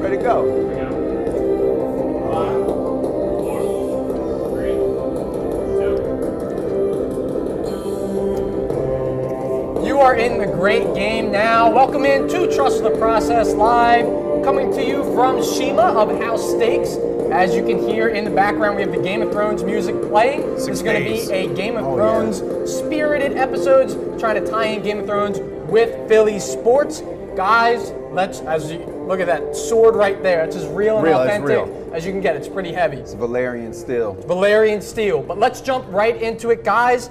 Ready to go. Here we go. 5, 4, 3, 2. You are in the great game now. Welcome in to Trust the Process Live, coming to you from Shima of House Steaks. As you can hear in the background, we have the Game of Thrones music playing. This is going to be a Game of Thrones spirited episodes, trying to tie in Game of Thrones with Philly sports. Guys, as you look at that sword right there, it's as real and authentic as you can get. It's pretty heavy. It's Valyrian steel. Valyrian steel. But let's jump right into it, guys.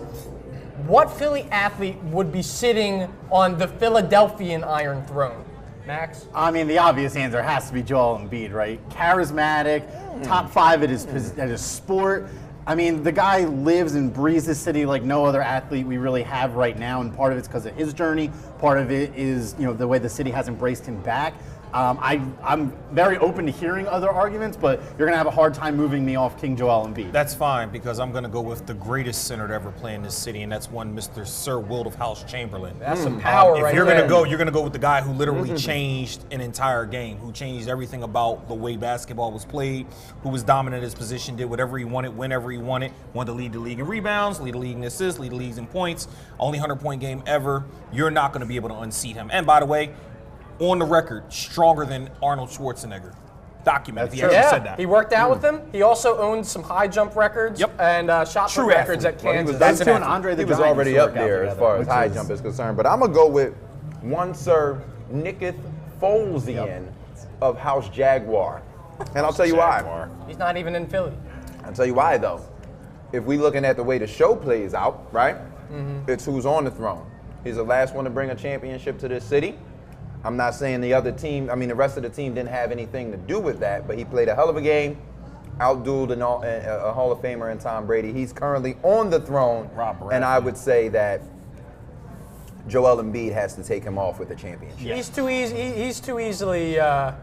What Philly athlete would be sitting on the Philadelphian Iron Throne? Max? I mean, the obvious answer has to be Joel Embiid, right? Charismatic, top 5 at his sport. I mean, the guy lives and breathes this city like no other athlete we really have right now, and part of it's because of his journey. Part of it is, the way the city has embraced him back. I'm very open to hearing other arguments, but you're going to have a hard time moving me off King Joel Embiid. That's fine, because I'm going to go with the greatest center to ever play in this city, and that's one Mr. Sir Wilt of House Chamberlain. That's some power right If you're there. you're going to go with the guy who literally changed an entire game, who changed everything about the way basketball was played, who was dominant in his position, did whatever he wanted, whenever he wanted to lead the league in rebounds, lead the league in assists, lead the league in points, only 100-point game ever. You're not going to be able to unseat him. And by the way, on the record, stronger than Arnold Schwarzenegger. Documented. He actually said that. He worked out with him. He also owned some high jump records and shot put records at Kansas. He was already up there as far as high jump is concerned. But I'm going to go with one Sir Nicketh Folesian of House Jaguar. And I'll tell you why. He's not even in Philly. I'll tell you why, though. If we looking at the way the show plays out, right, it's who's on the throne. He's the last one to bring a championship to this city. I'm not saying the rest of the team didn't have anything to do with that, but he played a hell of a game, outdueled a Hall of Famer in Tom Brady. He's currently on the throne, and I would say that Joel Embiid has to take him off with the championship. He's too easy. He's too easily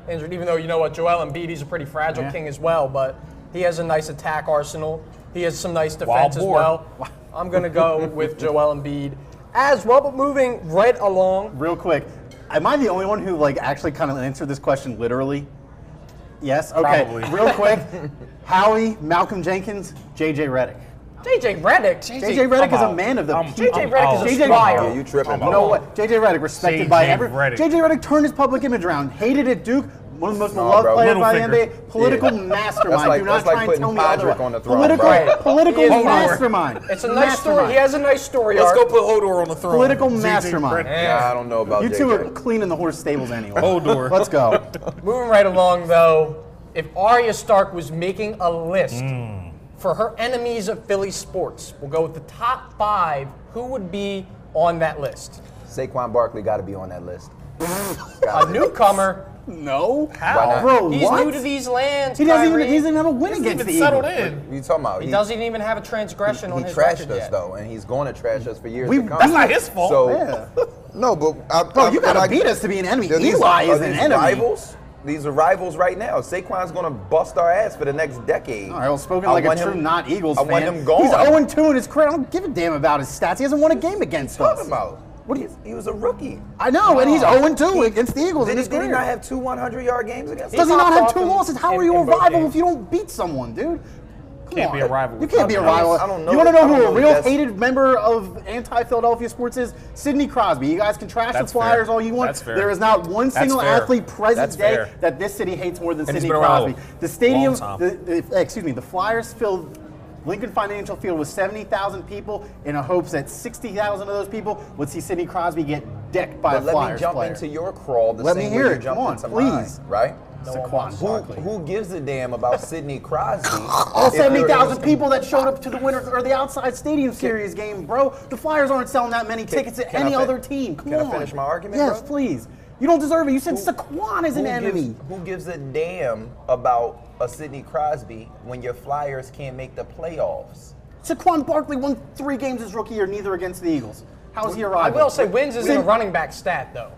injured. Even though you know what, Joel Embiid, he's a pretty fragile king as well, but he has a nice attack arsenal. He has some nice defense as well. I'm gonna go with Joel Embiid as well. But moving right along, real quick. Am I the only one who actually kind of answered this question literally? Yes? Okay. Probably. Real quick. Howie, Malcolm Jenkins, J.J. Redick. J.J. Redick? J.J. Redick is a man of the people. J.J. Redick is a flyer. Yeah, you tripping. You know what? J.J. Redick, respected by everyone. J.J. Redick turned his public image around. Hated at Duke. One of the most beloved players by the NBA. Political mastermind. Do not try and tell me otherwise. Political mastermind. It's a nice story. He has a nice story Let's arc. go put Hodor on the throne. Political mastermind. Yeah, I don't know about You JJ. two are cleaning the horse stables anyway. Hodor. Let's go. Moving right along, though, if Arya Stark was making a list for her enemies of Philly sports, we'll go with the top 5. Who would be on that list? Saquon Barkley got to be on that list. A newcomer. No. How? Bro, He's what? new to these lands. He doesn't Kyrie. even. He doesn't have a win against the settled Eagles. in. What are you talking about? He doesn't even have a transgression on He his trashed record us yet. though, and he's going to trash us for years to come. That's not his fault. So, no, but Bro, you gotta beat us to be an enemy. These Eli is are an these enemy. Rivals? These are rivals right now. Saquon's going to bust our ass for the next decade. All right, well, spoken like a true not Eagles fan. I want him gone. He's 0-2 in his career. I don't give a damn about his stats. He hasn't won a game against What are you us. talking about? He was a rookie. I know, and he's 0-2 against the Eagles in his Did he career. not have 2 100-yard games against Does us? he not have 2 Awesome losses? How are you a rival if you don't beat someone, dude? Can't be a rival. You can't be a rival. I don't know. You want to know I don't who know a real that's- hated member of anti-Philadelphia sports is? Sidney Crosby. You guys can trash That's the Flyers fair. all you want. That's fair. There is not one single fair. athlete present That's day fair. that this city hates more than And he's Sidney been around Crosby. a The stadium, long time. the Flyers filled Lincoln Financial Field with 70,000 people in a hopes that 60,000 of those people would see Sidney Crosby get decked by But a let Flyers me jump player. into your crawl the Let same me hear way you it. jumped Come on, into please. mine, right? Saquon Barkley. Who gives a damn about Sidney Crosby? All if you're- 70,000 people that showed up to the winter or the outside stadium series game, bro. The Flyers aren't selling that many tickets to can I any fin- other team. Come can I on. finish my argument, Yes, bro? please. You don't deserve it. You said Saquon is an enemy. Who gives a damn about a Sidney Crosby when your Flyers can't make the playoffs? Saquon Barkley won 3 games his rookie year, neither against the Eagles. How is he a I rival? will say wins isn't a running back stat, though.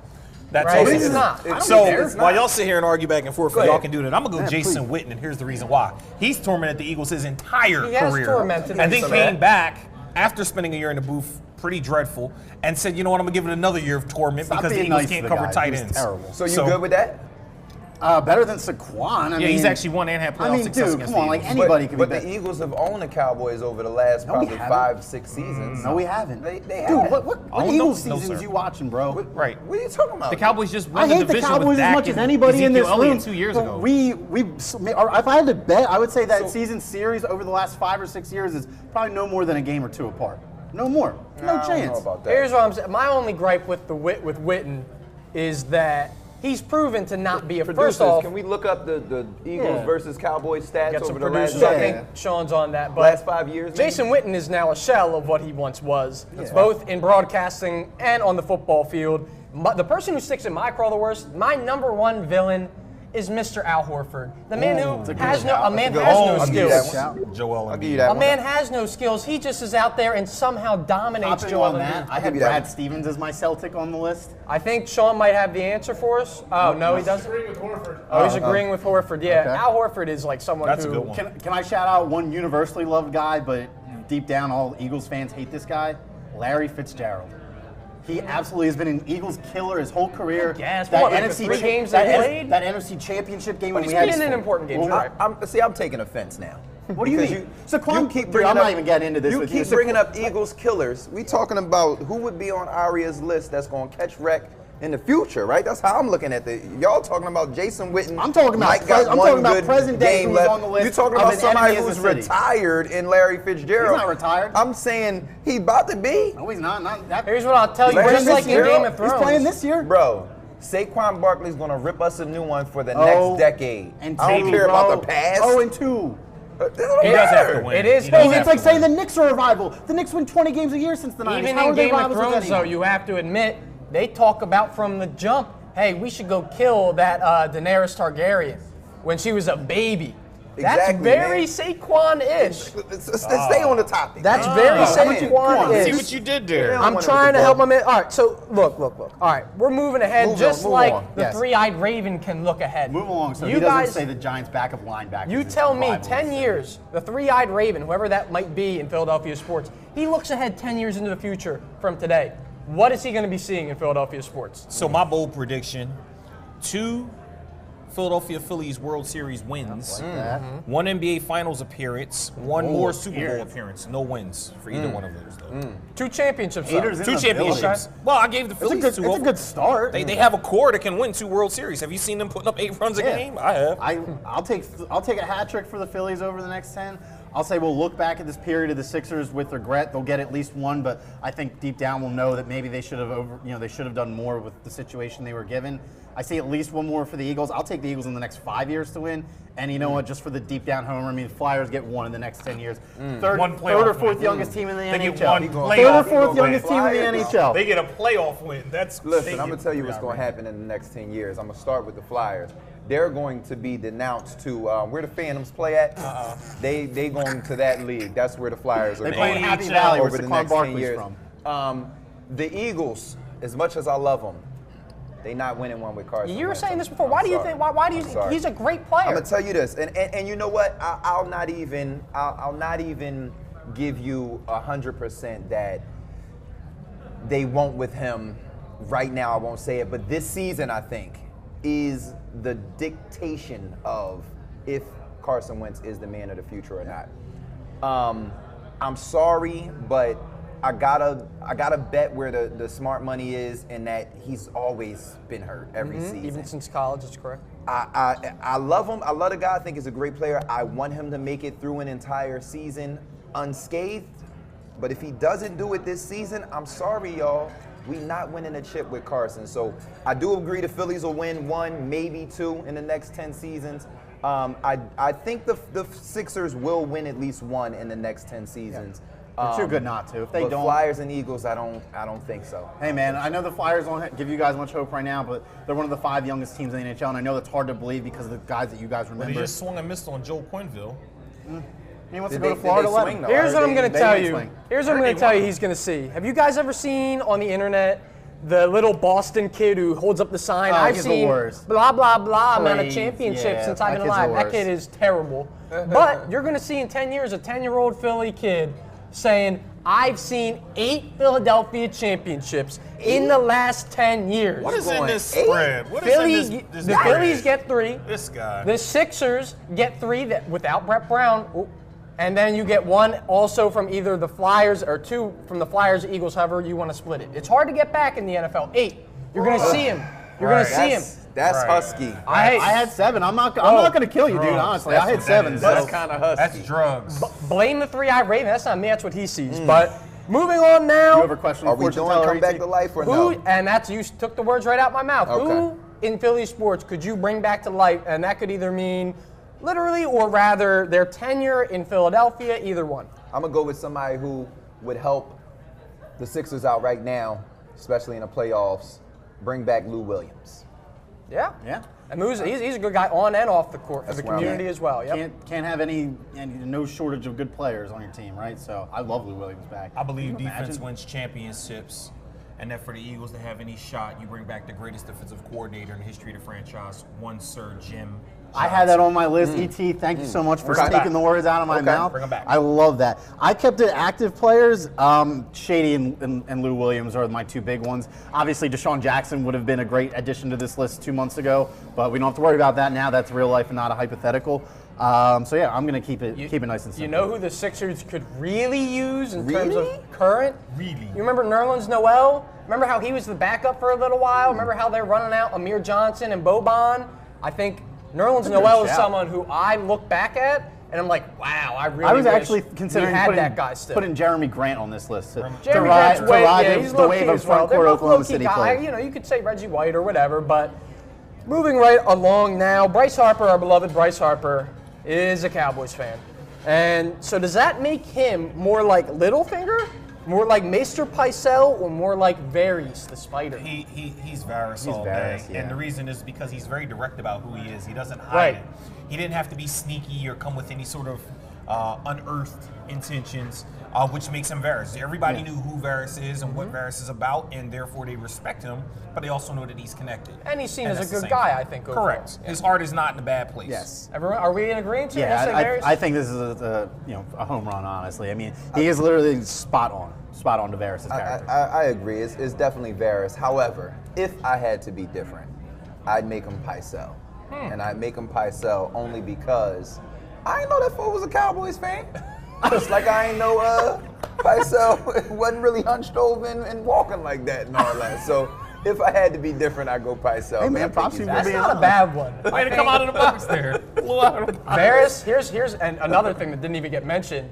That's Right? also It's true. not. I don't So care. while y'all sit here and argue back and forth, Go y'all ahead. can do that. I'm gonna go Jason Witten, and here's the reason why. He's tormented the Eagles his entire He has career, tormented and them. then came back after spending a year in the booth, pretty dreadful, and said, you know what, I'm gonna give it another year of torment Stop because the being Eagles nice to can't the cover guy. tight He was ends. terrible. So you good with that? Better than Saquon. I mean, he's actually won and had playoff success dude, against come on, the like Eagles. anybody could be But better. the Eagles have owned the Cowboys over the last No, we probably haven't. 5-6 seasons. No, we haven't. They Dude, have. what Oh, Eagles no, seasons sir. you watching, bro? Right. What are you talking about? The Cowboys just won I hate the division with Cowboys as Dak much as and anybody in Ezekiel this Elliott room. 2 years But ago. if I had to bet, I would say that season series over the last 5 or 6 years is probably no more than a game or two apart. No more. No I don't know chance. about that. Here's what I'm saying. My only gripe with with Witten is that he's proven to not be a Producers, first off. can we look up the Eagles Yeah. versus Cowboys stats Get some over the last producers. I Yeah. think Sean's on that. But last 5 years? maybe? Jason Witten is now a shell of what he once was, both in broadcasting and on the football field. The person who sticks in my craw the worst, my number one villain, is Mr. Al Horford. The man who has no, a man good has one. no I'll give you that skills. one. Joel I'll Embiid. give you that A one. man has no skills. He just is out there and somehow dominates Hopping Joel on that, Embiid. I had give you that Brad one. Stevens as my Celtic on the list. I think Sean might have the answer for us. Oh, no, he doesn't. Agreeing with Horford. Oh, he's agreeing with Horford. Yeah, Okay. Al Horford is like someone That's a who. good one. Can I shout out one universally loved guy, but deep down all Eagles fans hate this guy? Larry Fitzgerald. He absolutely has been an Eagles killer his whole career. Yes, what, like the 3 games they played? that NFC Championship game when he's we had been in important games, Well, right? I'm taking offense now. What do you Because mean? Saquon, you keep dude, bringing I'm up, not even getting into this You with keep you. bringing up Eagles killers. We talking about who would be on Aria's list that's going to catch wreck in the future, right? That's how I'm looking at the. Y'all talking about Jason Witten. I'm talking about Mike got I'm one talking about good present day game who's left. on the list You talking of about an somebody enemy of who's the city. retired in Larry Fitzgerald? He's not retired. I'm saying he's about to be, No, he's not. Not that. Here's what I'll tell you. Larry Just like in Fitzgerald, Game of Thrones. He's playing this year. bro. Saquon Barkley's gonna rip us a new one for the Oh, next decade. And I don't two, care bro. about the past. 0-2. It doesn't It does have matter. to win. It is. He does Hey, have it's like to saying the win. Knicks are a rival. The Knicks win 20 games a year since the 90s. Even How in are they Game of rivals with Thrones, though, anyone? you have to admit they talk about from the jump. Hey, we should go kill that Daenerys Targaryen when she was a baby. That's Exactly, very man. Saquon-ish. Let's stay on the topic. That's man. very Come on. See Saquon-ish. what you did there. Yeah. I'm wanna trying to go. help him in. All right, so look. All right, we're moving ahead Move just on, move like on. the Yes. three-eyed raven can look ahead. Move along so you he doesn't guys, say the Giants' backup linebacker. you is tell me, rival 10 city. years, the three-eyed raven, whoever that might be in Philadelphia sports, he looks ahead 10 years into the future from today. What is he going to be seeing in Philadelphia sports? So my bold prediction: 2 Philadelphia Phillies World Series wins, That. 1 NBA Finals appearance, 1 more Super Bowl appearance. appearance. No wins for either one of those, though. 2 championships. though. Haters in 2 the championships. Well, I gave the It's a Phillies good, 2 it's a over. good start. They have a core that can win 2 World Series. Have you seen them putting up 8 runs a Yeah. game? I have. I'll take a hat trick for the Phillies over the next 10. I'll say we'll look back at this period of the Sixers with regret. They'll get at least 1, but I think deep down we'll know that maybe they should have done more with the situation they were given. I see at least 1 more for the Eagles. I'll take the Eagles in the next 5 years to win. And you know what? Just for the deep down homer, I mean, the Flyers get 1 in the next 10 years. Third One or playoff 4th win. youngest team in the They get NHL. one Third playoff or 4th win. youngest team in the Flyers. NHL. They get a playoff win. That's Listen, I'm gonna tell you what's going to happen. happen in the next 10 years. I'm gonna start with the Flyers. They're going to be denounced to where the Phantoms play at. They going to that league. That's where the Flyers are They going play in Happy NHL Valley, where over the Saquon next 10 Barkley's years. from. The Eagles, as much as I love them, they not winning one with Carson. You were Wentz. saying this before. I'm Why do you sorry. think? Why do you I'm think sorry. he's a great player? I'm gonna tell you this, and you know what? I'll not even give you 100% that they won't with him right now. I won't say it, but this season I think is the dictation of if Carson Wentz is the man of the future or not. I'm sorry, but I gotta bet where the smart money is, and that he's always been hurt every season. Even since college, that's correct. I love him. I love the guy. I think he's a great player. I want him to make it through an entire season unscathed. But if he doesn't do it this season, I'm sorry, y'all. We not winning a chip with Carson. So I do agree the Phillies will win 1, maybe 2 in the next 10 seasons. I think the Sixers will win at least 1 in the next 10 seasons. They're too good not to. If they but don't, Flyers and Eagles, I don't think so. hey man, I know the Flyers won't give you guys much hope right now, but they're one of the 5 youngest teams in the NHL, and I know that's hard to believe because of the guys that you guys But remember. he just swung and missed on Joe Quenneville. He wants Did to go they- to Florida. did they let swing, him. though? Here's what I'm going to tell you. swing. Here's what I'm Heard going they to tell you won. he's going to see. Have you guys ever seen on the internet the little Boston kid who holds up the sign? Oh, I've he's the seen worst. blah, blah, blah amount of Please, championships yeah, since I've that been kid's the alive. That worst. kid is terrible. But you're going to see in 10 years a 10-year-old Philly kid saying, I've seen 8 Philadelphia championships in the last 10 years. What is in going this 8? spread? What is in this The spread? Phillies get 3. This guy. The Sixers get 3 without Brett Brown. Ooh. And then you get 1 also from either the Flyers or 2 from the Flyers, Eagles, however you want to split it. It's hard to get back in the NFL. 8. You're going to see him. You're going to see him. That's Right. husky. I had 7. I'm not going to kill you, dude. Drugs. Honestly, That's I hit what 7. that is. So. That's kind of husky. That's drugs. Blame the 3-eye Raven. That's not me. That's what he sees. But moving on now. You have a question? Are we doing come back to life or Who, no? and that's, you took the words right out my mouth. Okay. Who in Philly sports could you bring back to life? And that could either mean literally or rather their tenure in Philadelphia, either one. I'm going to go with somebody who would help the Sixers out right now, especially in the playoffs. Bring back Lou Williams. Yeah. Yeah. And Lou's, he's a good guy on and off the court for That's the where I'm community at. as well. Yep. Can't have any no shortage of good players on your team, right? So I love Lou Williams back. I believe Can you defense imagine? wins championships, and that for the Eagles to have any shot, you bring back the greatest defensive coordinator in the history of the franchise, one Sir Jim. I had that on my list. ET, thank you so much for Okay. sneaking the words out of my Okay. mouth. Bring 'em back. I love that. I kept it active players. Shady and Lou Williams are my 2 big ones. Obviously, Deshaun Jackson would have been a great addition to this list 2 months ago, but we don't have to worry about that now. That's real life and not a hypothetical. So yeah, I'm gonna keep it nice and simple. You know who the Sixers could really use in terms Really? of current? Really? You remember Nerlens Noel? Remember how he was the backup for a little while? Remember how they're running out Amir Johnson and Boban? I think Nerlens Noel is shout. someone who I look back at and I'm like, wow, I really I was wish actually we considering had putting, that guy still. putting Jeremy Grant on this list to Jeremy ride, Grant's way, yeah, the, he's the low-key wave of as well. front They're court both Oklahoma low-key City guy. play. You know, you could say Reggie White or whatever, but moving right along now, Bryce Harper, our beloved Bryce Harper, is a Cowboys fan. And so does that make him more like Littlefinger, more like Maester Pycelle, or more like Varys, the spider? He's Varys all Varys, day, yeah. and the reason is because he's very direct about who he is. He doesn't hide Right. it. He didn't have to be sneaky or come with any sort of unearthed intentions, which makes him Varys. Everybody knew who Varys is and what Varys is about, and therefore they respect him, but they also know that he's connected. And he's seen as that's a the good same guy, thing. I think, overall. Correct. His heart is not in a bad place. Yes. Everyone, are we in agreement? to Yeah, say Varys? I think this is a home run. Honestly, I mean, he is literally spot on to Varys' character. I agree. It's definitely Varys. However, if I had to be different, I'd make him Pycelle. And I'd make him Pycelle only because I didn't know that fool was a Cowboys fan. Just like I ain't know Pycelle wasn't really hunched over and walking like that and all that. So if I had to be different, I'd go Pycelle. Hey, but man, I think props he's to you for That's being not a honest. bad one. Way to come out of the box there. Blew out of the box. Varys, here's and another thing that didn't even get mentioned.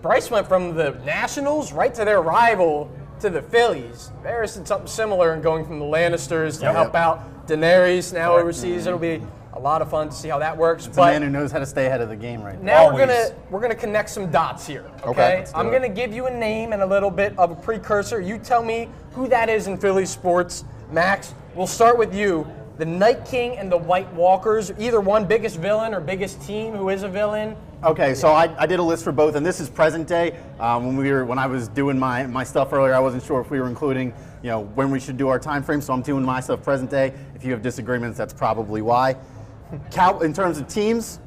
Bryce went from the Nationals right to their rival to the Phillies. Varys did something similar in going from the Lannisters to help out Daenerys now overseas. It'll be a lot of fun to see how that works. It's a man who knows how to stay ahead of the game right now. now Always. we're gonna connect some dots here. Okay, Okay, let's do I'm it. gonna give you a name and a little bit of a precursor. You tell me who that is in Philly sports. Max, we'll start with you. The Night King and the White Walkers. Either one, biggest villain or biggest team who is a villain. Okay, so I did a list for both, and this is present day. When I was doing my stuff earlier, I wasn't sure if we were including, when we should do our time frame. So I'm doing my stuff present day. If you have disagreements, that's probably why. In terms of teams,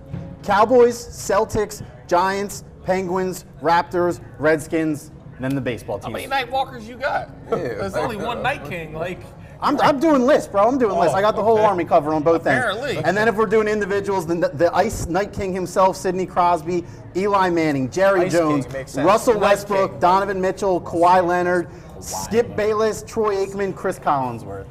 Cowboys, Celtics, Giants, Penguins, Raptors, Redskins, and then the baseball How teams. many Night Walkers you got? There's only one Night King. I'm doing lists, bro. I'm doing lists. I got the whole okay. army covered on both ends. Apparently. And then if we're doing individuals, the Ice Night King himself, Sidney Crosby, Eli Manning, Jerry Ice Jones, King makes sense. Russell Night Westbrook, King. Donovan Mitchell, Kawhi Leonard, Skip Bayless, Troy Aikman, Chris Collinsworth.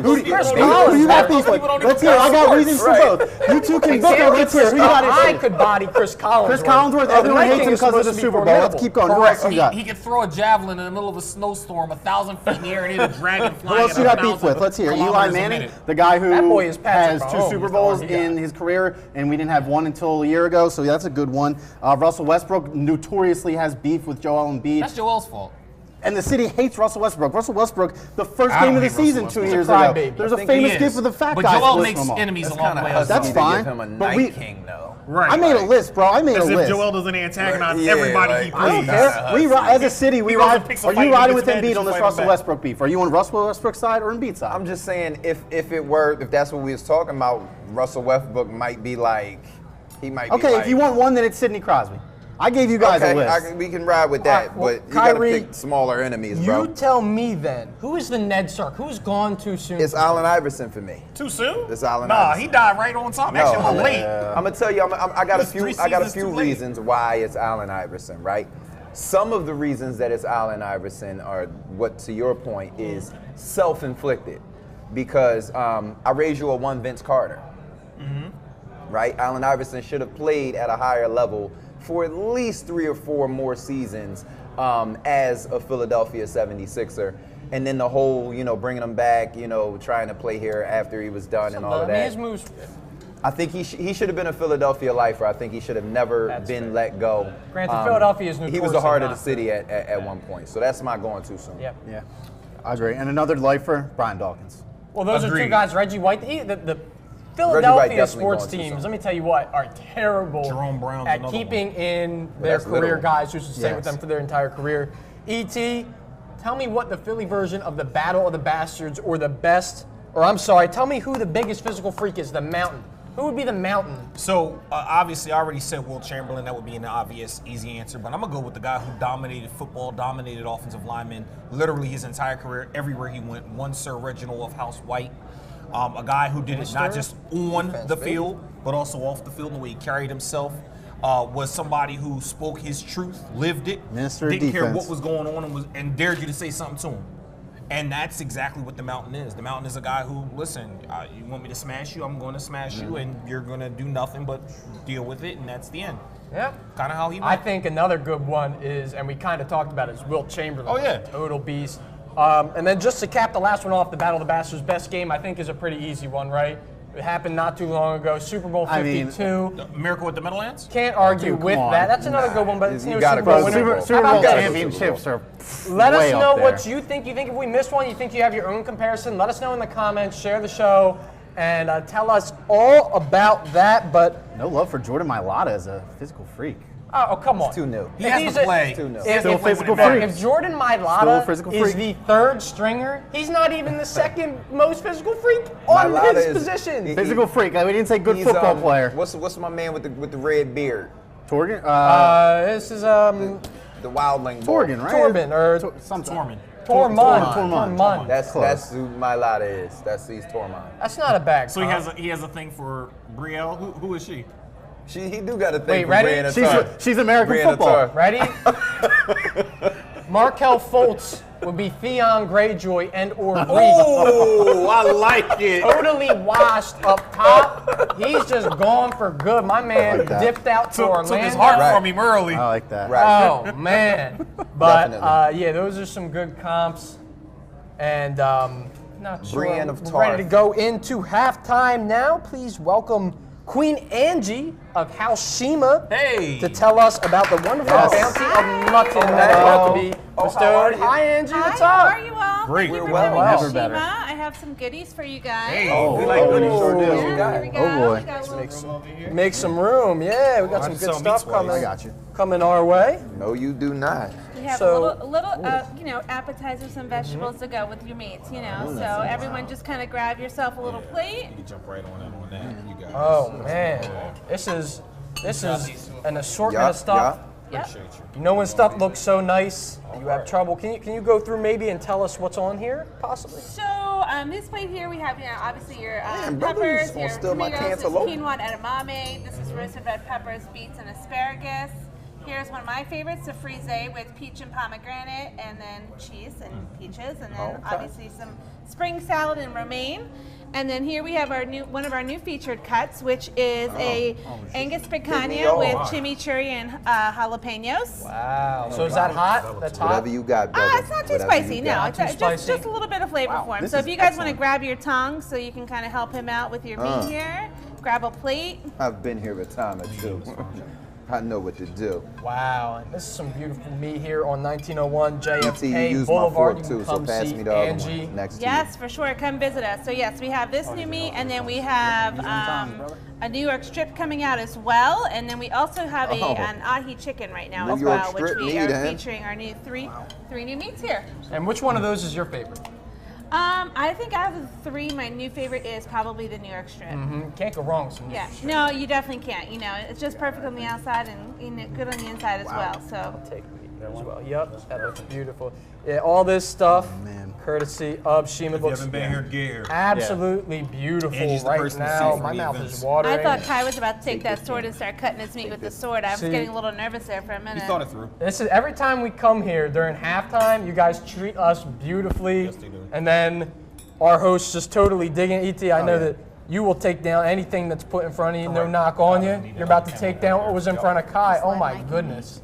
Who do you Chris who Collins, you got man. beef with? People don't even Let's hear. I got sports, reasons for right. both. You two can book it. Let's hear. Who you got I issues? could body Chris Collinsworth. Chris Collinsworth. Oh, the Everyone Night hates King him is because of supposed the to be Super Bowl. Let's formidable. keep going. Who else you got? He could throw a javelin in the middle of a snowstorm 1,000 feet in the air and hit a dragon Who flying else at you got beef 1,000 with? Let's hear. Eli kilometers a Manning, minute. the guy That boy who is Patrick has 2 Mahomes, Super the one Bowls he got. in his career, and we didn't have one until a year ago, so that's a good one. Russell Westbrook notoriously has beef with Joel Embiid. That's Joel's fault. And the city hates Russell Westbrook. Russell Westbrook, the first I game don't of the hate Russell season Westbrook. 2 He's a years ago. crybaby. There's I a think famous He gift is. with the fat but guy Joel splitting makes them all. enemies That's along kind the of way. husky That's to fine, give him a but Night we- King, though. Right. I made a list, bro. I made a As if list. Joel doesn't antagonize Yeah, everybody like, he I don't plays. care. We as a city, we He goes and ride. picks a Are fight you and riding gets with mad Embiid that on you this fight Russell him back. Westbrook beef? Are you on Russell Westbrook's side or Embiid's side? I'm just saying, if that's what we was talking about, Russell Westbrook might be like, he might be Okay, like, if you want one, then it's Sidney Crosby. I gave you guys a list. we can ride with that, All right, well, but you gotta Kyrie, pick smaller enemies, You bro. tell me then, who is the Ned Stark? Who's gone too soon? It's Allen Iverson for me. Too soon? It's Allen Nah, Iverson. he died right on time. Actually, a little late. I'm gonna tell you. I got a It's few. 3 I got a seasons few too late. reasons why it's Allen Iverson, right? Some of the reasons that it's Allen Iverson are what, to your point, is self-inflicted, because I raised you a one Vince Carter, right? Allen Iverson should have played at a higher level for at least 3 or 4 more seasons as a Philadelphia 76er. And then the whole, bringing him back, trying to play here after he was done and all of that. His moves. I think he should have been a Philadelphia lifer. I think he should have never been let go. Granted, Philadelphia is He was the heart of the notoriously city at one point. So that's my going too soon. Yep. Yeah, I agree. And another lifer, Brian Dawkins. Well, those are two Agreed. guys. Reggie White, the White Philadelphia definitely sports going too teams, soon. let me tell you what, are terrible Jerome Brown's at another keeping in their that's career literal. guys who should stay with Yes. them for their entire career. E.T., tell me what the Philly version of the Battle of the Bastards, or tell me who the biggest physical freak is, the Mountain. Who would be the Mountain? So, obviously, I already said Will Chamberlain. That would be an obvious, easy answer. But I'm going to go with the guy who dominated football, dominated offensive linemen, literally his entire career, everywhere he went. One Sir Reginald of House White. A guy who did it not just on the field, but also off the field, and the way he carried himself. Was somebody who spoke his truth, lived it, Minister of didn't care Defense. what was going on, and dared you to say something to him. And that's exactly what the Mountain is. The Mountain is a guy who, listen, you want me to smash you, I'm going to smash you, and you're going to do nothing but deal with it, and that's the end. Yeah. Kind of how he went. I think another good one is, and we kind of talked about it, is Wilt Chamberlain. Oh, yeah. Total beast. And then just to cap the last one off, the Battle of the Bastards best game, I think, is a pretty easy one, right? It happened not too long ago, Super Bowl 52. Miracle at the Meadowlands? Can't argue Dude, come with on. that. That's another good one, but it's You no gotta Super Bowl go winner. Super How Bowl about this? championships are Let us way know up what there. you think. You think if we missed one, you think you have your own comparison. Let us know in the comments. Share the show and tell us all about that. But No love for Jordan Mailata as a physical freak. oh, come on. Too new. He If has he's to play. Too new. He has Still to play when physical it matters. freak. If Jordan Still a Mailata physical is freak. the third stringer, he's not even the second most physical freak on Mailata his is- position. Physical freak. We didn't say good He's, football player. What's my man with the red beard? Torgan? This is The wildling ball. Torgan, right? Torben, or Something. Tormund. Tormund. That's who Mailata is. He's Tormund. That's not a bag. So he has a thing for Brielle. Who is she? He do got a thing Wait, for ready? Brianna She's, Tarr. she's American Brianna football. Tarr. Ready? Markel Fultz would be Theon Greyjoy and or Reed. Oh, I like it. Totally washed up top. He's just gone for good. My man like that. dipped out to Took his Orlando. heart Right. from him early. I like that. Right. Oh man, but Definitely. yeah, those are some good comps, and not sure. Brienne of We're Tarth. ready to go into halftime now. Please welcome Queen Angie of House Shima Hey. to tell us about the wonderful Yes. bounty of mutton that is about to be Oh, bestowed. how are you? Hi Angie, Hi, what's how up? are you all? Great. Thank you We're for well. coming Never to better. Shima. I have some goodies for you guys. Hey. Oh, we like oh, goodies. sure do. Yeah, What you got? here we go. Oh, boy. We got a little- Make some room. Yeah, we got some to good sell stuff meat slice. coming. I got you. Coming our way. No, you do not. We have So- a little appetizers and vegetables to go with your meats, So everyone just kind of grab yourself a little plate. You can jump right on that. You got it. Oh man, this is an assortment of stuff. Yep. You know when stuff looks so nice, you have trouble. Can you go through maybe and tell us what's on here, possibly? So this plate here, we have obviously your Man, brother, you peppers, just your gonna steal my tomatoes, this is cantaloupe. quinoa and edamame. This is roasted red peppers, beets, and asparagus. Here's one of my favorites, the frisee with peach and pomegranate, and then cheese and peaches, and then Okay. obviously some spring salad and romaine. And then here we have one of our new featured cuts, which is a Angus picanha all. with chimichurri and jalapenos. Wow. So is that hot? That's hot. Whatever you got, brother. It's not too Whatever spicy, you no. got. It's Not too just spicy? a little bit of flavor for him. this So if is you guys want to excellent. grab your tongue so you can kind of help him out with your meat here, grab a plate. I've been here a time or two. I know what to do. Wow. And this is some beautiful meat here on 1901 BT, you JFK use my Boulevard. fork You too, can so come pass see me the other Angie. one next to Yes, for sure. Come visit us. So yes, we have this new meat, and then we have a New York strip coming out as well, and then we also have Oh. an ahi chicken right now New as York well, which strip we meat, are eh? featuring our new three new meats here. And which one of those is your favorite? I think out of the three, my new favorite is probably the New York Strip. Can't go wrong with some Yeah, no, you definitely can't. You know, it's just perfect on the outside and good on the inside as well. So take that as well. Yep, that looks beautiful. Yeah, all this stuff, man. courtesy of Shima. If you Looks haven't been here, get here. absolutely beautiful Angie's the right person to now. see for My the mouth events. is watering. I thought Kai was about to take that sword and start cutting his meat with the sword. I was See? getting a little nervous there for a minute. You thought it through. This is every time we come here during halftime, you guys treat us beautifully, Yes, they do. and then our hosts just totally digging. Et, I know yeah. that you will take down anything that's put in front of you. No knock on you. You're about to take down what was in front of Kai. Oh my goodness.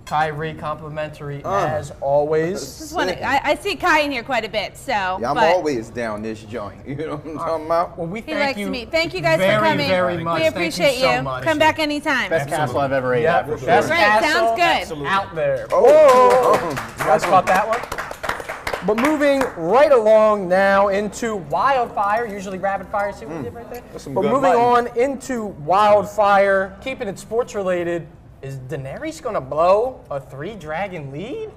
Kyrie complimentary as always. Just wanna, I see Kai in here quite a bit, so. Yeah, I'm but always down this joint. You know what I'm talking about? Well, we He thank likes you. me. Thank you guys very, for coming. very much. We Thank appreciate you so much. Come back anytime. Best castle I've ever ate Yeah, at for sure. best Great, castle sounds good. Absolutely. out there. Oh, That's about that one. But moving right along now into Wildfire, usually rapid fire. See what we did right there? That's some But good moving lighting. on into Wildfire, keeping it sports related, is Daenerys going to blow a 3-dragon lead?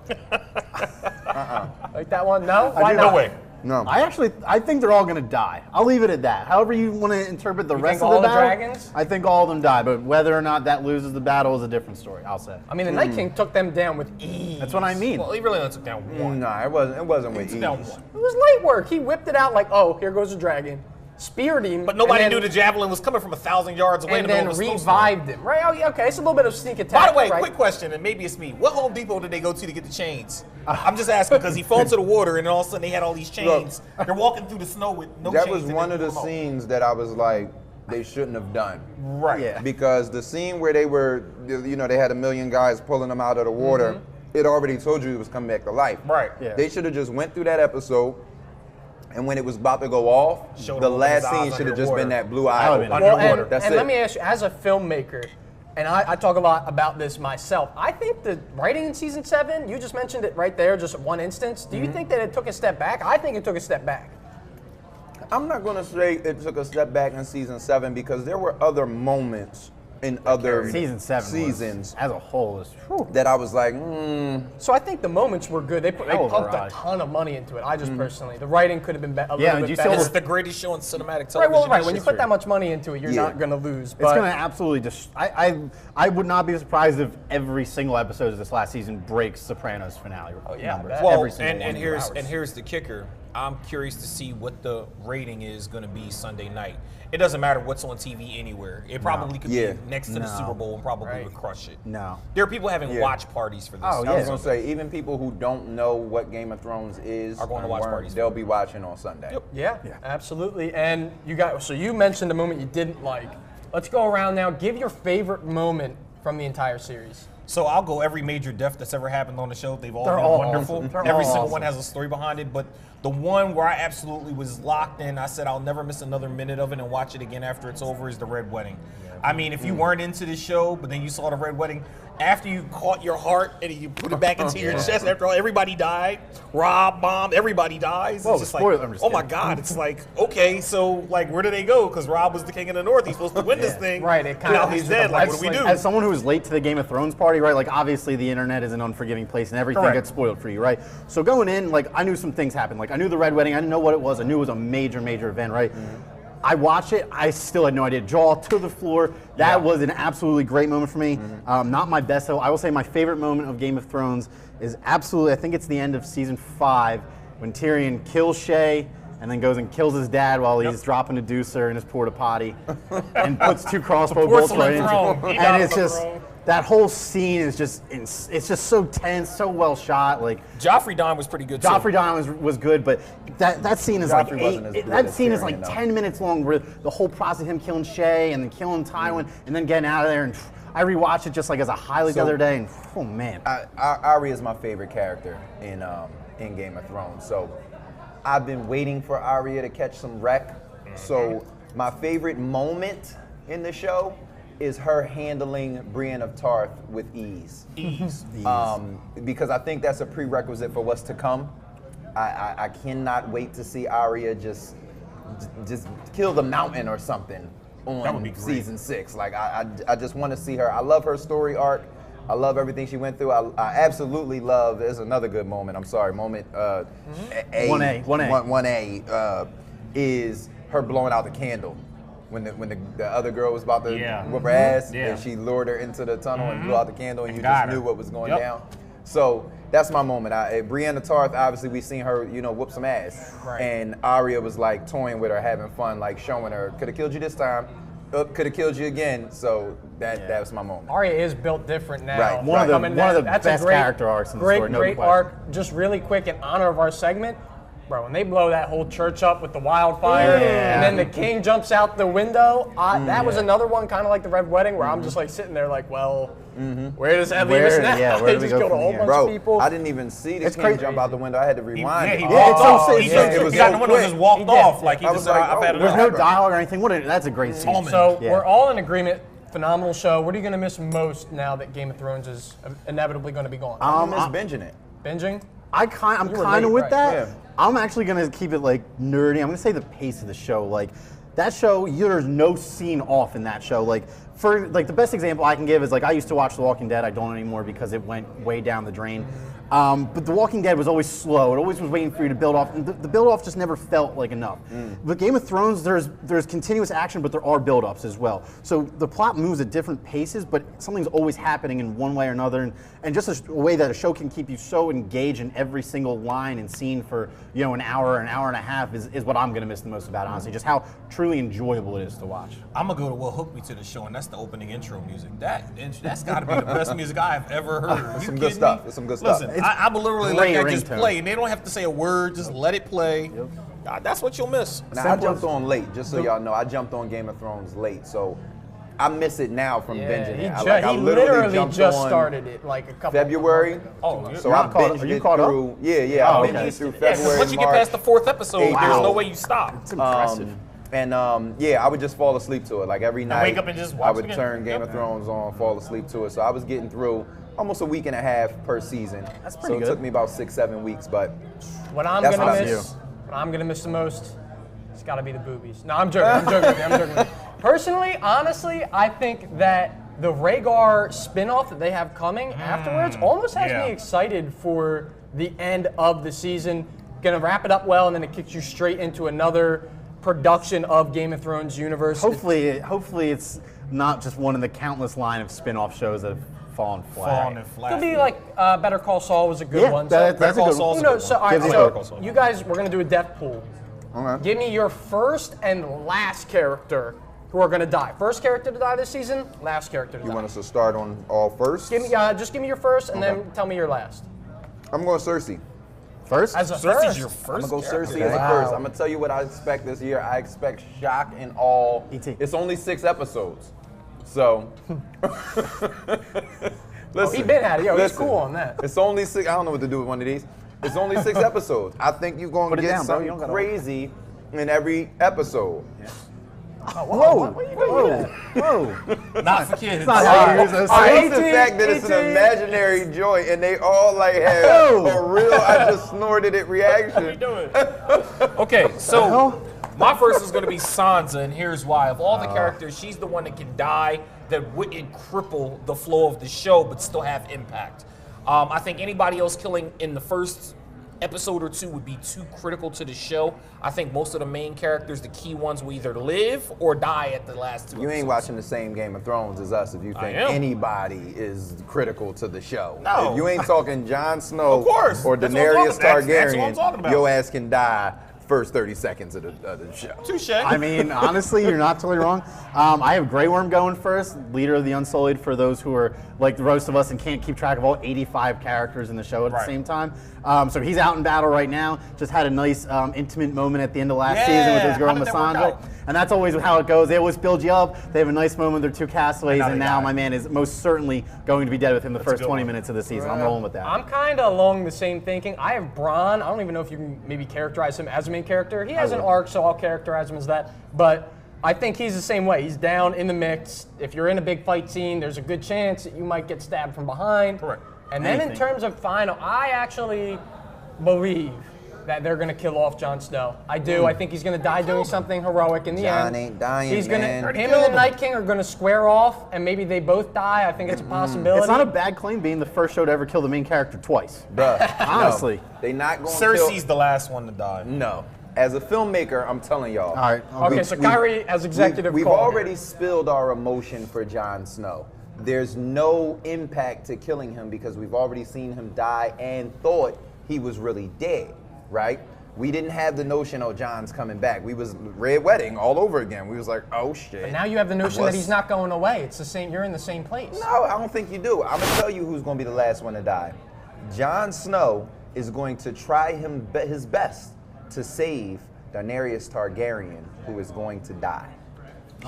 Like that one? No? Why do not? No way. no. I think they're all going to die. I'll leave it at that. However you want to interpret the rest think of all the the battle, dragons? I think all of them die. But whether or not that loses the battle is a different story. I'll say. I mean, the Night King took them down with ease. That's what I mean. Well, he really only took down one. Nah, it wasn't with He took ease. down one. It was light work. He whipped it out like, oh, here goes a dragon. Speared him. But nobody and knew then, the javelin was coming from 1,000 yards away. in And the then middle of a snowstorm. revived him. Right? Oh, yeah, okay. It's a little bit of sneak attack. By the way, right? quick question, and maybe it's me. What Home Depot did they go to get the chains? I'm just asking because he fell into the water, and all of a sudden they had all these chains. They're walking through the snow with no That chains. was and one they of the pull them out. scenes that I was like, they shouldn't have done. Right. Yeah. Because the scene where they were, you know, they had a million guys pulling them out of the water, it already told you it was coming back to life. Right. Yeah. They should have just went through that episode, and when it was about to go off, Showed the him last his eyes scene should have just underwater. been that blue That eye. would've been open. Well, underwater. and, That's and it. let me ask you, as a filmmaker, and I talk a lot about this myself, I think the writing in season 7, you just mentioned it right there, just one instance. Do you think that it took a step back? I think it took a step back. I'm not going to say it took a step back in season 7 because there were other moments in other Season 7 seasons as a whole is. Whew. that I was like, So I think the moments were good. They Hell of a pumped a ride. ton of money into it. I just personally, the writing could have been a Yeah, little and bit you better. saw It's the greatest show in cinematic television. Right, well, right. When you history. put that much money into it, you're Yeah. not going to lose. It's But going to absolutely just. I would not be surprised if every single episode of this last season breaks Sopranos finale yeah, numbers. that- Well, every single one. and here's 2 and hours. here's the kicker. I'm curious to see what the rating is going to be Sunday night. It doesn't matter what's on TV anywhere. It probably could Yeah. be next to the No. Super Bowl and probably Right. would crush it. No. There are people having Yeah. watch parties for this. Oh, I yeah. was going to say, even people who don't know what Game of Thrones is, Are going to and watch weren't, parties. they'll be watching on Sunday. Yep. yeah, absolutely. And you got, so you mentioned the moment you didn't like. Let's go around now. Give your favorite moment from the entire series. So I'll go every major death that's ever happened on the show. They've all They're been all wonderful. awesome. They're Every all single awesome. one has a story behind it. But the one where I absolutely was locked in, I said I'll never miss another minute of it and watch it again after it's over, is the Red Wedding. I mean, if you weren't into this show, but then you saw the Red Wedding, after you caught your heart and you put it back into your chest, after all, everybody died, Rob bombed, everybody dies. Whoa, It's just spoiler, like, I'm just oh my kidding. God, it's like, okay, so like, where do they go? Because Rob was the king of the North. He's supposed to win this thing. Right, it kinda Now leaves he's with dead. the Like, lights what do we do? As someone who was late to the Game of Thrones party, right? Like, obviously, the internet is an unforgiving place, and everything Correct. gets spoiled for you, right? So going in, like, I knew some things happened. Like, I knew the Red Wedding. I didn't know what it was. I knew it was a major, major event, right? I watched it. I still had no idea. Jaw to the floor. That was an absolutely great moment for me. Not my best, though. I will say my favorite moment of Game of Thrones is absolutely, I think it's the end of season 5 when Tyrion kills Shay and then goes and kills his dad while he's dropping a deucer in his porta potty and puts 2 crossbow bolts right porcelain throne. into He it. got And it's the just, throne. that whole scene is just, it's just so tense, so well shot. Like, Joffrey Don was pretty good too. Joffrey Don was good, but that scene is Joffrey like wasn't as good that as scene is Tyrion, like though. 10 minutes long, where the whole process of him killing Shay and then killing Tywin and then getting out of there. And I rewatched it just like as a highlight the So- other day, and oh man, Arya is my favorite character in Game of Thrones. So I've been waiting for Arya to catch some wreck. So my favorite moment in the show is her handling Brienne of Tarth with ease. Because I think that's a prerequisite for what's to come. I cannot wait to see Arya just kill the mountain or something That would on be great. season 6. Like I just want to see her. I love her story arc. I love everything she went through. I absolutely love. There's another good moment. I'm sorry, moment. 1A is her blowing out the candle when the other girl was about to whoop her ass, and she lured her into the tunnel and blew out the candle, and you just knew what was going down. So that's my moment. Brianna Tarth, obviously, we seen her, whoop some ass, and Arya was like toying with her, having fun, like showing her, could have killed you this time. Could have killed you again, so that was my moment. Arya is built different now. Right. One of the best character arcs in the story. Great arc. Just really quick, in honor of our segment, bro, when they blow that whole church up with the wildfire, and then the king jumps out the window, that was another one, kind of like the Red Wedding, where I'm just like sitting there like, well, where does that leave us now? Yeah, where they do we just go killed a whole from bunch Bro, of people. I didn't even see the king jump out the window. I had to rewind it. He Yeah, it's walked off. so- He it's just so- he got in the window and just walked off. Like he I just was said, like, I've had oh, enough. There's no dialogue or anything. That's a great scene. So Yeah. we're all in agreement. Phenomenal show. What are you going to miss most now that Game of Thrones is inevitably going to be gone? I miss binging it. Binging? I'm You kind were of late, with right. that. Yeah. I'm actually gonna keep it like nerdy. I'm gonna say the pace of the show. Like that show, there's no scene off in that show. Like for like the best example I can give is like I used to watch The Walking Dead. I don't anymore because it went way down the drain. But The Walking Dead was always slow. It always was waiting for you to build off. And the build off just never felt like enough. But Game of Thrones, there's continuous action, but there are build ups as well. So the plot moves at different paces, but something's always happening in one way or another. And just a way that a show can keep you so engaged in every single line and scene for an hour and a half is what I'm gonna miss the most about it, honestly. Just how truly enjoyable it is to watch. I'm gonna go to what hooked me to the show, and that's the opening intro music. That's got to be the best music I've ever heard. It's some good stuff. It's some good stuff. Listen, I would literally let great that just ringtone. play, and they don't have to say a word. Just let it play. That's what you'll miss. Now, I jumped on late, just so y'all know. I jumped on Game of Thrones late, so I miss it now from binging he, it. he literally jumped just on started it like a couple February. Oh, so you're I not caught- binged are you it caught up? through. Yeah, Oh, I okay. binged it through Yeah, 'cause February. once you get past the fourth episode, there's Wow. no way you stop. It's impressive. I would just fall asleep to it. Like every night, wake up and just watch I it would again. turn Game of Thrones on, fall asleep to it. So I was getting through almost a week and a half per season. That's pretty So good. it took me about 6-7 weeks, but What I'm That's gonna what I miss, what I'm gonna miss the most, it's gotta be the boobies. No, I'm joking. With you. Personally, honestly, I think that the Rhaegar spin-off that they have coming afterwards almost has me excited for the end of the season. Gonna wrap it up well, and then it kicks you straight into another production of Game of Thrones universe. Hopefully it's not just one of the countless line of spin-off shows that have fallen flat. Falling in It flat. could be like Better Call Saul was a good Yeah, one. that's a Better Call good Saul's one. a You know, good so, one. all right, Gives you so hope. you guys, we're gonna do a death pool. okay. Give me your first and last character who are gonna die. First character to die this season, last character to You die. want us to start on all first? Just give me your first, and then tell me your last. I'm going Cersei. First? As a Cersei's first, your I'm first. gonna go character. Cersei as a first. I'm gonna tell you what I expect this year. I expect shock and awe. E.T. It's only 6 episodes, so. Listen, he been at it. Yo, he's listen. cool on that. It's only 6. I don't know what to do with one of these. It's only 6 episodes. I think you're gonna Put it get down, bro. You something don't gotta- crazy in every episode. Whoa! Not for kids. Not how you use those I things. hate the fact that it's an 18. imaginary joint and they all like have Oh. a real I just snorted it reaction. Okay, so my first is going to be Sansa, and here's why. Of all the characters, she's the one that can die that wouldn't cripple the flow of the show, but still have impact. I think anybody else killing in the first episode or 2 would be too critical to the show. I think most of the main characters, the key ones, will either live or die at the last 2 You ain't episodes. watching the same Game of Thrones as us if you think am. anybody is critical to the show. No. If you ain't talking Jon Snow Of course. or That's what I'm Daenerys talking about. That's what I'm Targaryen, talking about. your ass can die first 30 seconds of the show. Touche. I mean, honestly, you're not totally wrong. I have Grey Worm going first, leader of the Unsullied, for those who are like the rest of us and can't keep track of all 85 characters in the show at the Right. same time. So he's out in battle right now. Just had a nice intimate moment at the end of last season with his girl How did that work Missandei. out? And that's always how it goes. They always build you up. They have a nice moment. They're 2 castaways, now and they now die. my man is most certainly going to be dead within the first good 20 one. minutes of the season. I'm rolling with that. I'm kind of along the same thinking. I have Bronn. I don't even know if you can maybe characterize him as a main character. He has an arc, so I'll characterize him as that. But I think he's the same way. He's down in the mix. If you're in a big fight scene, there's a good chance that you might get stabbed from behind. Correct. And then in Anything. terms of final, I actually believe that they're going to kill off Jon Snow. I do. I think he's going to die doing something heroic in the Jon end. ain't dying, He's gonna, man. him and the Night King are going to square off, and maybe they both die. I think it's a possibility. It's not a bad claim being the first show to ever kill the main character twice. Bruh, Honestly. no, they not going to Cersei's the last one to die. No. As a filmmaker, I'm telling y'all. All right. Okay, so Kyrie as executive We've call. already spilled our emotion for Jon Snow. There's no impact to killing him because we've already seen him die and thought he was really dead, right? We didn't have the notion, oh, Jon's coming back. We was Red Wedding all over again. We was like, oh shit. But now you have the notion that What's- he's not going away. It's the same. You're in the same place. No, I don't think you do. I'm gonna tell you who's gonna be the last one to die. Jon Snow is going to try his best to save Daenerys Targaryen, who is going to die.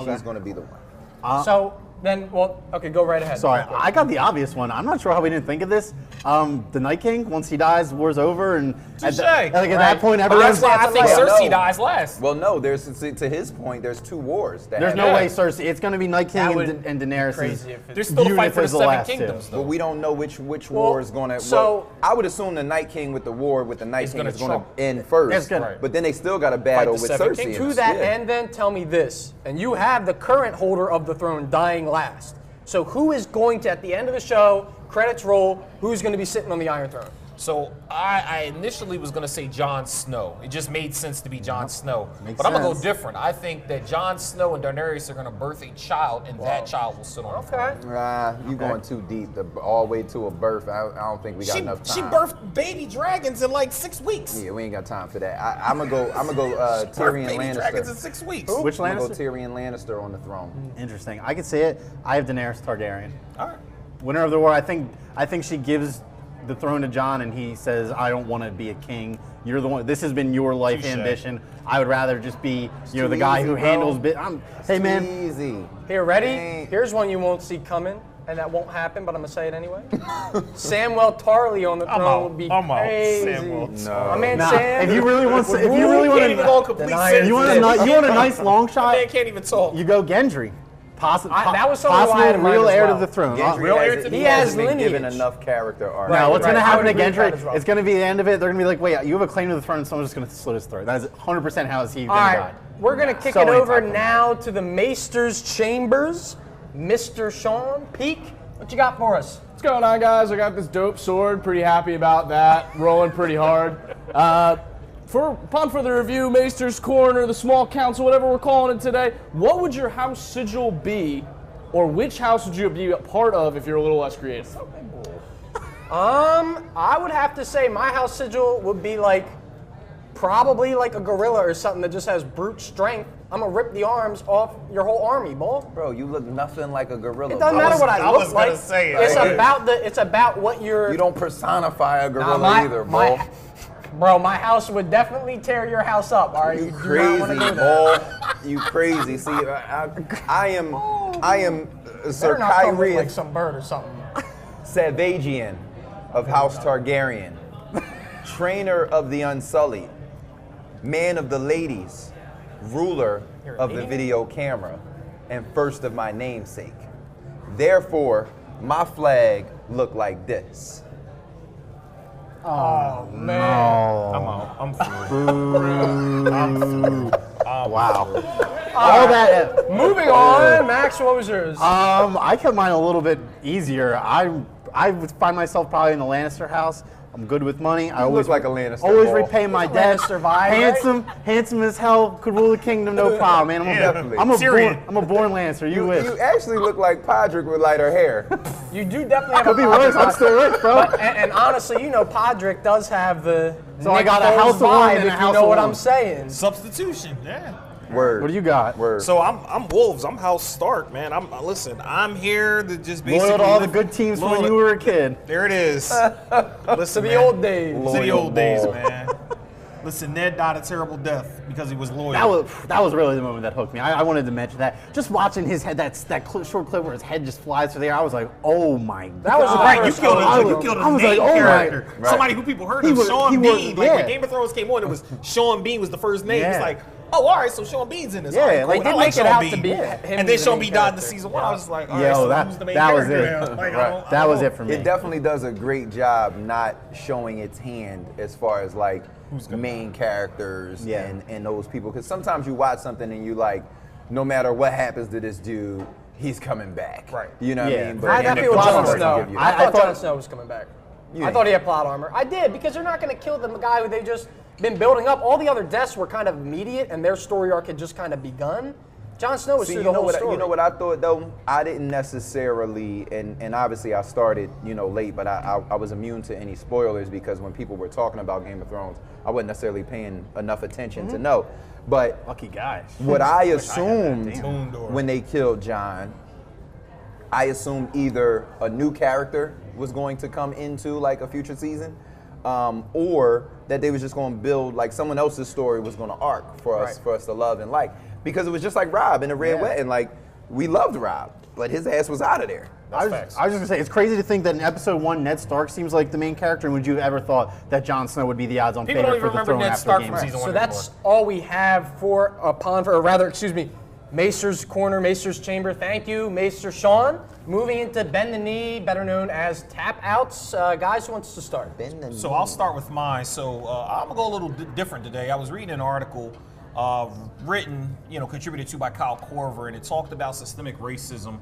She's gonna be the one. So then, well, okay, go right ahead. Sorry, I got the obvious one. I'm not sure how we didn't think of this. The Night King, once he dies, war's over, and at that point, everyone's. Honestly, I think Well, Cersei no. dies last. Well, no, there's to his point. There's two wars. That There's happen. no way Cersei. It's going to be Night That King would and be Daenerys. crazy if it- There's still a viewed fight for the as the Seven last Kingdoms, two. though. But we don't know which war is going to. so- I would assume the Night King with the war with the Night He's King gonna is going to trump. end first. That's good. But then they still got a battle the with Seven Cersei. Kingdoms. in To it. that Yeah. end, then, tell me this, and you have the current holder of the throne dying last. So who is going to, at the end of the show, credits roll, who's going to be sitting on the Iron Throne? So I initially was gonna say Jon Snow. It just made sense to be Jon Snow. Makes But I'm gonna go sense. different. I think that Jon Snow and Daenerys are gonna birth a child, and that child will sit on the throne. Okay. You going too deep, all the way to a birth. I don't think we got enough time. She birthed baby dragons in like 6 weeks. Yeah, we ain't got time for that. I'm gonna go Birthed Tyrion baby dragons in Lannister. 6 weeks. Which I'm gonna go Lannister? Tyrion Lannister on the throne. Interesting. I could say it. I have Daenerys Targaryen. All right. Winner of the war. I think she gives the throne to Jon, and he says, "I don't want to be a king. You're the one. This has been your life Touche. ambition. I would rather just be, the too guy easy, who bro. handles bit." Hey, Too man. easy. Here, ready? Dang. Here's one you won't see coming, and that won't happen, but I'm going to say it anyway. Samwell Tarly on the I'm throne out. would be I'm out. crazy. Samwell No. My man Nah, Sam. if you really want, would if you really rule want Can't even go to, complete Deny sentence. it. you want a nice long shot. Man can't even talk. You go Gendry. That was something I possible had in mind real as heir well. to the throne. Gendry Real heir to hasn't- the he throne. hasn't been Lineage. given enough character arc. Now, what's going to right. I happen to would agree with that as Gendry? well. It's going to be the end of it. They're going to be like, wait, you have a claim to the throne, and someone's just going to slit his throat. That is 100% how he All right, we're going to kick So it over anti-climax. now to the Maester's Chambers. Mr. Sean Peak, what you got for us? What's going on, guys? I got this dope sword. Pretty happy about that. Rolling pretty hard. Upon further review, Maester's Corner, the Small Council, whatever we're calling it today, what would your house sigil be, or which house would you be a part of if you're a little less creative? I would have to say my house sigil would be probably like a gorilla or something that just has brute strength. I'm gonna rip the arms off your whole army, boy. Bro, you look nothing like a gorilla. It doesn't bro. matter what I look was like. gonna say it. It's Right. about what you're. You don't personify a gorilla Nah, either, bro. Bro, my house would definitely tear your house up. All right, You do not crazy, wanna do that. boy. You crazy. See, I am Sir Better not come with Kyrie like some bird or something. Savagian of House Targaryen, trainer of the Unsullied, man of the ladies, ruler of the video camera, and first of my namesake. Therefore, my flag looked like this. Oh man. I'm out. I'm through. Wow. All that. Moving on, Max, what was yours? I kept mine a little bit easier. I would find myself probably in the Lannister house. I'm good with money. I always look like a Lannister Always ball. repay my debt. Lannister vibe, Handsome as hell. Could rule the kingdom, no problem, man. Definitely. I'm a Tyrion. born Lannister. You wish. You actually look like Podrick with lighter hair. You do definitely have Could a be worse. I'm Podrick still rich, bro. vibe. And honestly, Podrick does have the So I Nick got a Foles house of one vibe, and a if house you know of what one. I'm saying. Substitution, yeah. Word. What do you got? Word. So I'm Wolves. I'm House Stark, man. I'm here to just basically Loyal to all the live- good teams from when loyal you were a kid. There it is. Listen, To the man. old days. To the Loyal old days, ball. man. Listen, Ned died a terrible death because he was loyal. That was really the moment that hooked me. I wanted to mention that. Just watching his head, short clip where his head just flies through the air, I was like, oh my god. That was the Right, you first killed one. you killed I a was main like, oh my- character. Right. Somebody who people heard He of, was- Sean he was- Bean. Like yeah. when Game of Thrones came on, it was Sean Bean was the first name. It's Yeah. like, oh, all right, so Sean Bean's in this. Yeah, All right, like, cool. they I did like make it Sean out Bean. to be him And then as the Sean main Bean died in the character. season 1. I was like, all Yo, right, so that- who's the main that was character? it. now? Like, Right. I don't That was know. it for me. It definitely does a great job not showing its hand as far as like main characters Yeah. and those people. Because sometimes you watch something and you like, no matter what happens to this dude, he's coming back. Right. You know what I Yeah. mean? I had that and feel the with plot Jon armor Snow. give you I that. thought thought- Jon Snow was coming back. Yeah. I thought he had plot armor. I did, because they're not going to kill the guy who they've just been building up. All the other deaths were kind of immediate, and their story arc had just kind of begun. Jon Snow was See, through you the know whole what? story. You know what I thought though? I didn't necessarily, and obviously I started, late, but I was immune to any spoilers because when people were talking about Game of Thrones, I wasn't necessarily paying enough attention to know. But Lucky guy. what I Wish I had that. assumed Damn. Moon Door. when they killed Jon, I assumed either a new character was going to come into like a future season, or that they was just going to build like someone else's story was going to arc for us to love and like, because it was just like Rob in the Red Wedding. Like we loved Rob, but his ass was out of there. I was just gonna say, it's crazy to think that in episode 1, Ned Stark seems like the main character. And would you have ever thought that Jon Snow would be the odds-on People favorite don't for even the remember throne Ned after Stark game from one? season So 1 that's anymore. all we have for Macer's Corner, Macer's Chamber. Thank you, Macer Sean. Moving into Bend the Knee, better known as Tap Outs. Guys, who wants to start? So I'll start with mine. So I'm gonna go a little different today. I was reading an article written, contributed to by Kyle Korver, and it talked about systemic racism.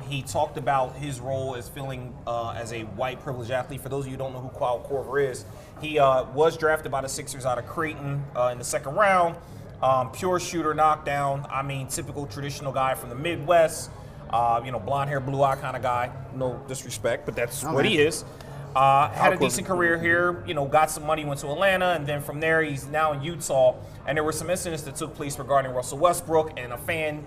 He talked about his role as feeling as a white privileged athlete. For those of you who don't know who Kyle Korver is, he was drafted by the Sixers out of Creighton in the second round. Pure shooter, knockdown. I mean, typical traditional guy from the Midwest. Blonde hair, blue eye kind of guy. No disrespect, but that's what he is. Had a decent career here, got some money, went to Atlanta, and then from there he's now in Utah. And there were some incidents that took place regarding Russell Westbrook and a fan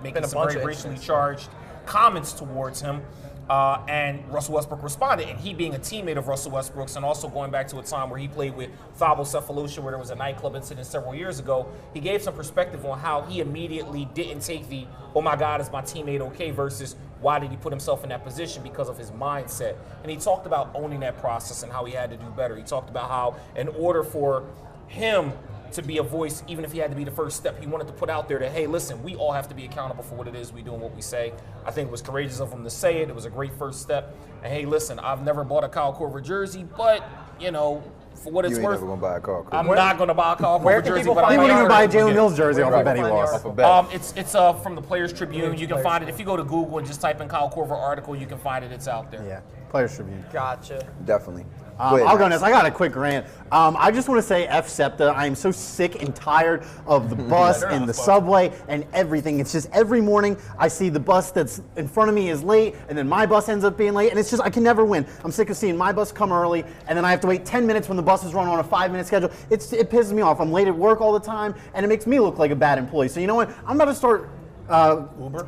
making a some bunch very of racially incidents. charged comments towards him. And Russell Westbrook responded, and he being a teammate of Russell Westbrook's and also going back to a time where he played with Thabo Sefolosha, where there was a nightclub incident several years ago, he gave some perspective on how he immediately didn't take the, oh my God, is my teammate okay, versus why did he put himself in that position because of his mindset. And he talked about owning that process and how he had to do better. He talked about how in order for him to be a voice, even if he had to be the first step, he wanted to put out there that, hey, listen, we all have to be accountable for what it is we do and what we say. I think it was courageous of him to say it. It was a great first step. And hey, listen, I've never bought a Kyle Korver jersey, but, for what it's You ain't worth, never gonna buy a car. I'm not going to buy a Kyle Where Korver can jersey, people but find He I wouldn't the even buy a article? Jalen Mills jersey off Where of can Betty we find the Ross. article? It's from the Players Tribune. You can find it. If you go to Google and just type in Kyle Korver article, you can find it. It's out there. Yeah, Players Tribune. Gotcha. Definitely. I'll go next. I got a quick rant. I just want to say F SEPTA. I am so sick and tired of the bus and the subway and everything. It's just every morning I see the bus that's in front of me is late, and then my bus ends up being late, and it's just I can never win. I'm sick of seeing my bus come early, and then I have to wait 10 minutes when the bus is run on a 5-minute schedule. It pisses me off. I'm late at work all the time, and it makes me look like a bad employee. So you know what? I'm about to start. Uber?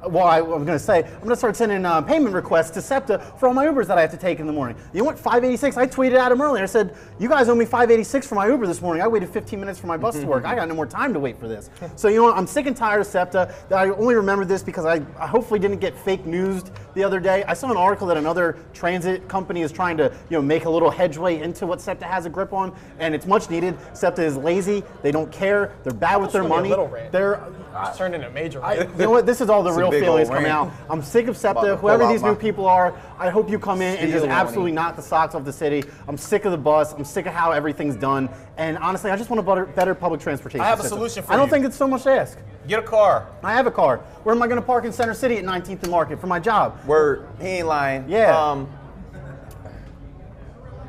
Well, I was going to say, I'm going to start sending payment requests to SEPTA for all my Ubers that I have to take in the morning. You know what? $5.86. I tweeted at him earlier. I said, you guys owe me $5.86 for my Uber this morning. I waited 15 minutes for my bus to work. I got no more time to wait for this. So you know what? I'm sick and tired of SEPTA. I only remember this because I hopefully didn't get fake newsed the other day. I saw an article that another transit company is trying to make a little hedgeway into what SEPTA has a grip on, and it's much needed. SEPTA is lazy. They don't care. They're bad with their It's gonna be money. a little rant. It's turned into a major rant. You know what? This is all the It's a real big feelings old coming rant. out. I'm sick of About SEPTA. to Whoever pull out these my- new people are, I hope you come in and just Steal absolutely money. knock the socks off the city. I'm sick of the bus. I'm sick of how everything's done. And honestly, I just want a better public transportation I have a system. solution for I don't you. think it's so much to ask. Get a car. I have a car. Where am I going to park in Center City at 19th and Market for my job? Word. He ain't lying. Yeah.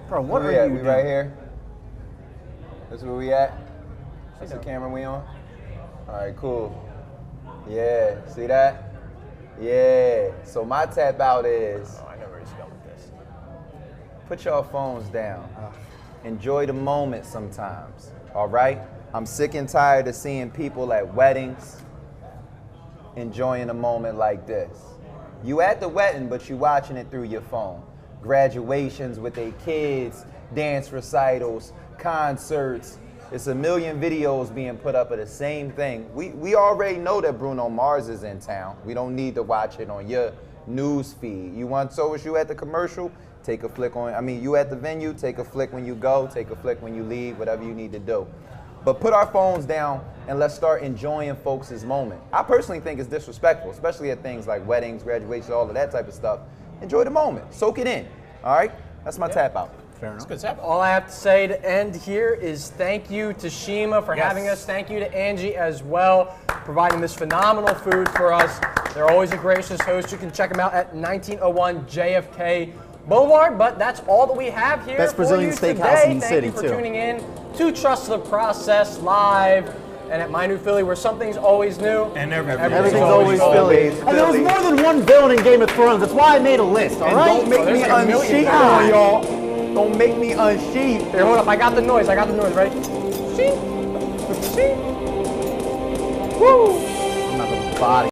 Bro, what Where are we at? you We doing? right here. That's where we at. That's the camera we on. All right, cool. Yeah, see that? Yeah. So my tap out is I know where he's going with this. put your phones down. Enjoy the moment sometimes. All right? I'm sick and tired of seeing people at weddings enjoying a moment like this. You at the wedding, but you watching it through your phone. Graduations with their kids, dance recitals, concerts. It's a million videos being put up of the same thing. We already know that Bruno Mars is in town. We don't need to watch it on your news feed. You want so is you at the commercial? Take a flick on, you at the venue, take a flick when you go, take a flick when you leave, whatever you need to do. But put our phones down and let's start enjoying folks' moment. I personally think it's disrespectful, especially at things like weddings, graduations, all of that type of stuff. Enjoy the moment, soak it in, all right? That's my tap out. Fair enough. Good stuff. All I have to say to end here is thank you to Shima for having us. Thank you to Angie as well, providing this phenomenal food for us. They're always a gracious host. You can check them out at 1901 JFK Boulevard. But that's all that we have here. Best Brazilian for you steakhouse today. in the Thank city, you for too. tuning in to Trust the Process Live. And at My New Philly, where something's always new. And Everything's always Philly. Philly. And there was more than one villain in Game of Thrones. That's why I made a list, all And right? don't make Oh, there's me like a million unsheath now. on y'all. Don't make me unsheath. Here, hold up. I got the noise. Ready? Sheep. Sheep. Woo! I'm not the body.